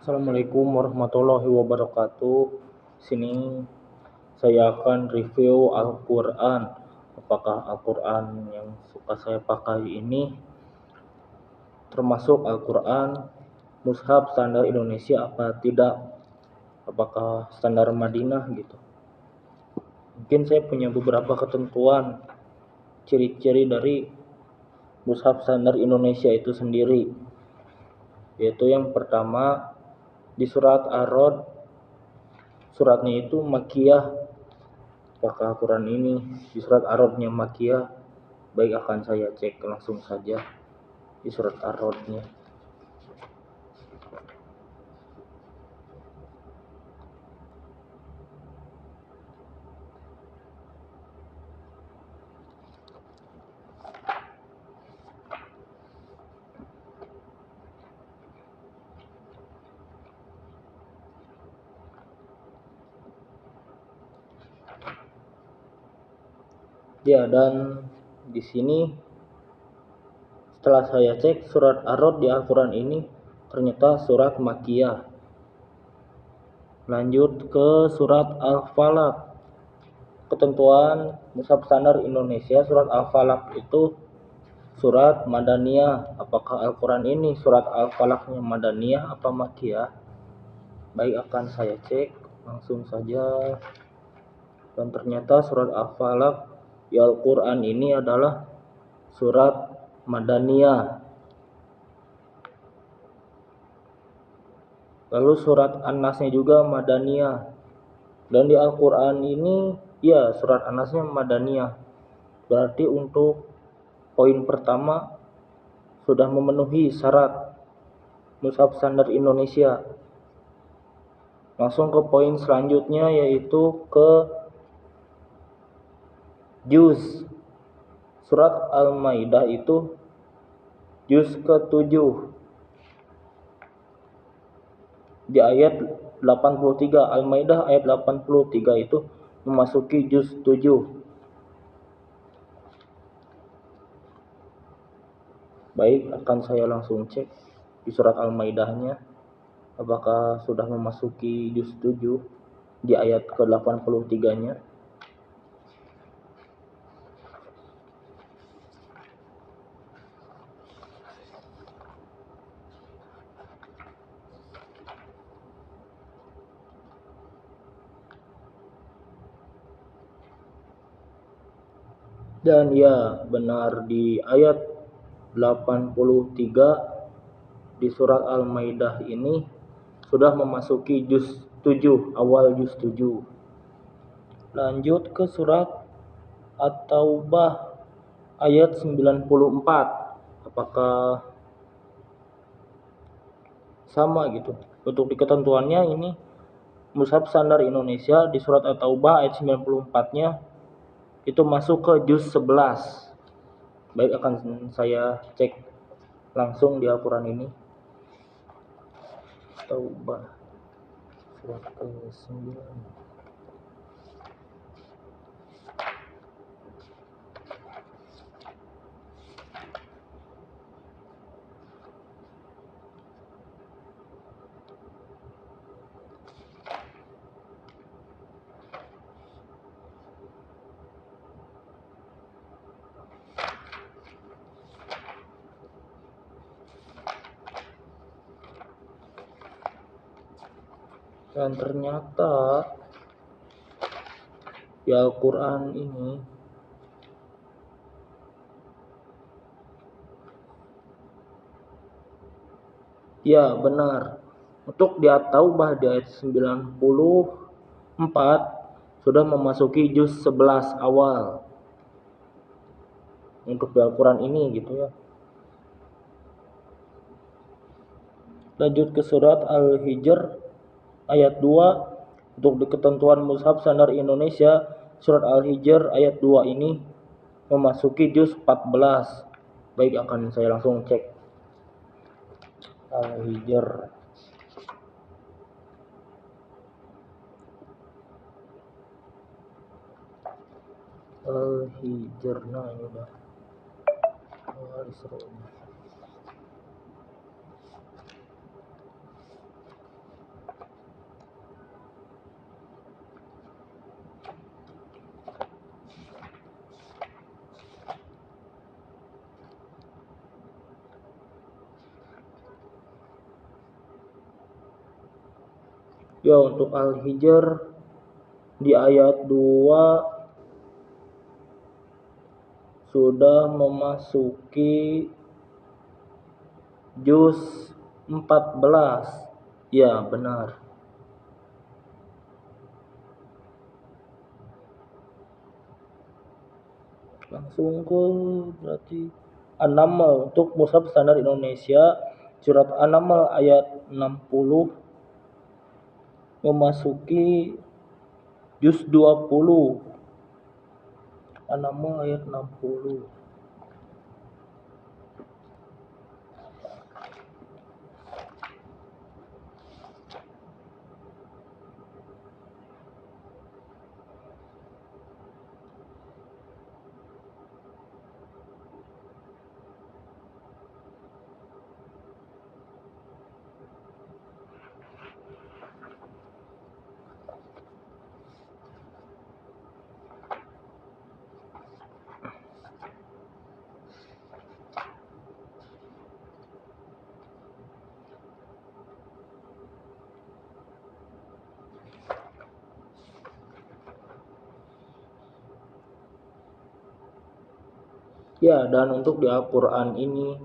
Assalamualaikum warahmatullahi wabarakatuh. Sini saya akan review Al-Quran. Apakah Al-Quran yang suka saya pakai ini termasuk Al-Quran mushaf standar Indonesia apa tidak? Apakah standar Madinah gitu? Mungkin saya punya beberapa ketentuan, ciri-ciri dari mushaf standar Indonesia itu sendiri. Yaitu yang pertama, di surat Ar-Rod, suratnya itu Makkiyah. Apakah Al-Quran ini di surat Ar-Rodnya Makkiyah? Baik, akan saya cek langsung saja di surat Ar-Rodnya. Ya, dan di sini setelah saya cek surat Ar-Rod di Al-Quran ini ternyata surat Makkiyah. Lanjut ke surat Al-Falaq. Ketentuan mushaf standar Indonesia surat Al-Falaq itu surat Madaniyah. Apakah Al-Quran ini surat Al-Falaqnya Madaniyah apa Makkiyah? Baik, akan saya cek langsung saja. Dan ternyata surat Al-Falaq di Al-Quran ini adalah surat Madaniyah. Lalu surat An-Nasnya juga Madaniyah. Dan di Al-Quran ini ya surat An-Nasnya Madaniyah. Berarti untuk poin pertama sudah memenuhi syarat mushaf standar Indonesia. Langsung ke poin selanjutnya, yaitu ke juz. Surat Al-Maidah itu juz ke-7 di ayat 83. Al-Maidah ayat 83 itu memasuki juz 7. Baik, akan saya langsung cek di surat Al-Maidahnya apakah sudah memasuki juz 7 di ayat ke-83-nya. Dan ya, benar, di ayat 83 di surat Al-Maidah ini sudah memasuki juz 7, awal juz 7. Lanjut ke surat At-Taubah ayat 94. Apakah sama gitu? Untuk di ketentuannya ini mushaf standar Indonesia di surat At-Taubah ayat 94-nya itu masuk ke juz 11. Baik, akan saya cek langsung di Al-Quran ini. Taubah surat ke-9. Dan ternyata di Al-Quran ini ya benar, untuk di At-Taubah di ayat 94 sudah memasuki juz 11 awal untuk di Al-Quran ini gitu ya. Lanjut ke surat Al-Hijr ayat 2. Untuk di ketentuan mushaf standar Indonesia surat Al-Hijr ayat 2 ini memasuki juz 14. Baik, akan saya langsung cek Al-Hijr. Al-Hijr, nah ini udah Al-Isra. Ya, untuk Al-Hijr di ayat 2 sudah memasuki juz 14. Ya, benar. Langsung ke berarti An-Naml untuk Mushaf Standar Indonesia surat An-Naml ayat 60 memasuki juz 20. An-Naml ayat 60. Ya, dan untuk di Al-Quran ini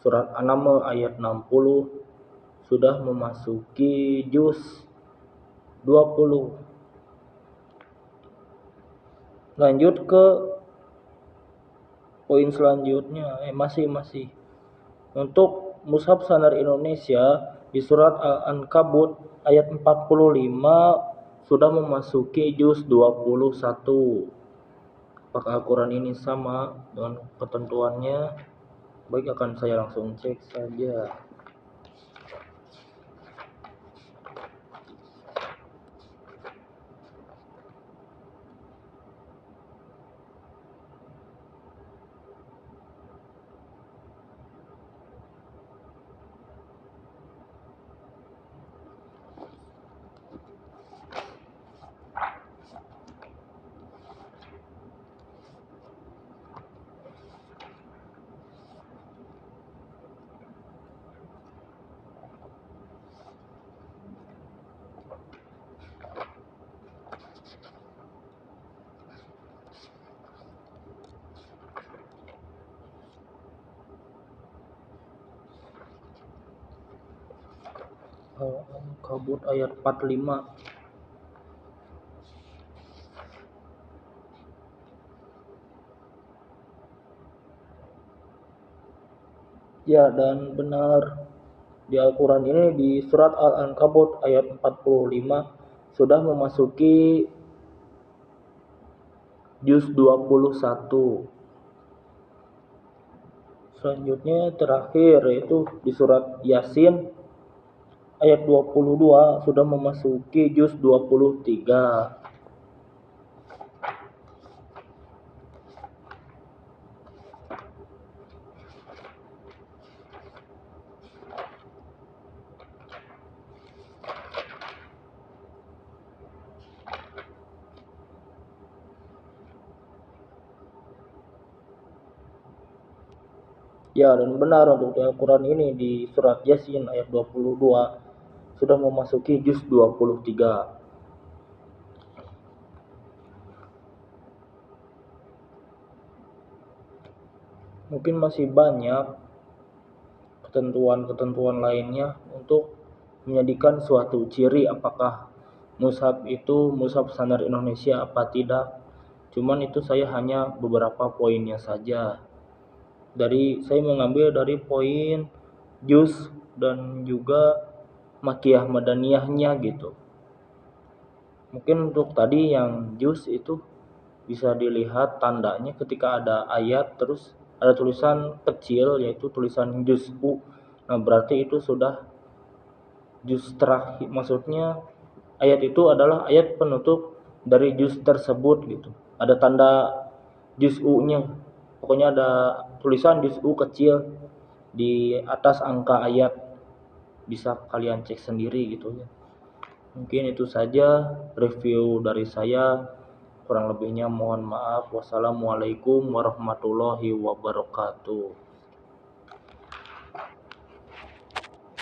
surat An-Naml ayat 60 sudah memasuki juz 20. Lanjut ke poin selanjutnya. Masih. Untuk Mushaf Standar Indonesia di surat Al-Ankabut ayat 45 sudah memasuki juz 21. Apakah Al-Quran ini sama dengan ketentuannya? Baik, akan saya langsung cek saja. Al-Ankabut ayat 45. Ya, dan benar di Al-Quran ini di surat Al-Ankabut ayat 45 sudah memasuki juz 21. Selanjutnya terakhir yaitu di surat Yasin ayat 22 sudah memasuki juz 23. Ya, dan benar untuk Al-Quran ini di surat Yasin ayat 22 sudah memasuki juz 23. Mungkin masih banyak ketentuan-ketentuan lainnya untuk menjadikan suatu ciri apakah mushaf itu mushaf standar Indonesia apa tidak. Cuman itu saya hanya beberapa poinnya saja. Saya mengambil dari poin juz dan juga makiyah madaniyahnya gitu. Mungkin untuk tadi yang juz itu bisa dilihat tandanya ketika ada ayat terus ada tulisan kecil yaitu tulisan juz'u. Nah, berarti itu sudah juz terakhir, maksudnya ayat itu adalah ayat penutup dari juz tersebut gitu. Ada tanda juz'u-nya. Pokoknya ada tulisan juz'u kecil di atas angka ayat. Bisa kalian cek sendiri gitu ya. Mungkin itu saja review dari saya. Kurang lebihnya mohon maaf. Wassalamualaikum warahmatullahi wabarakatuh.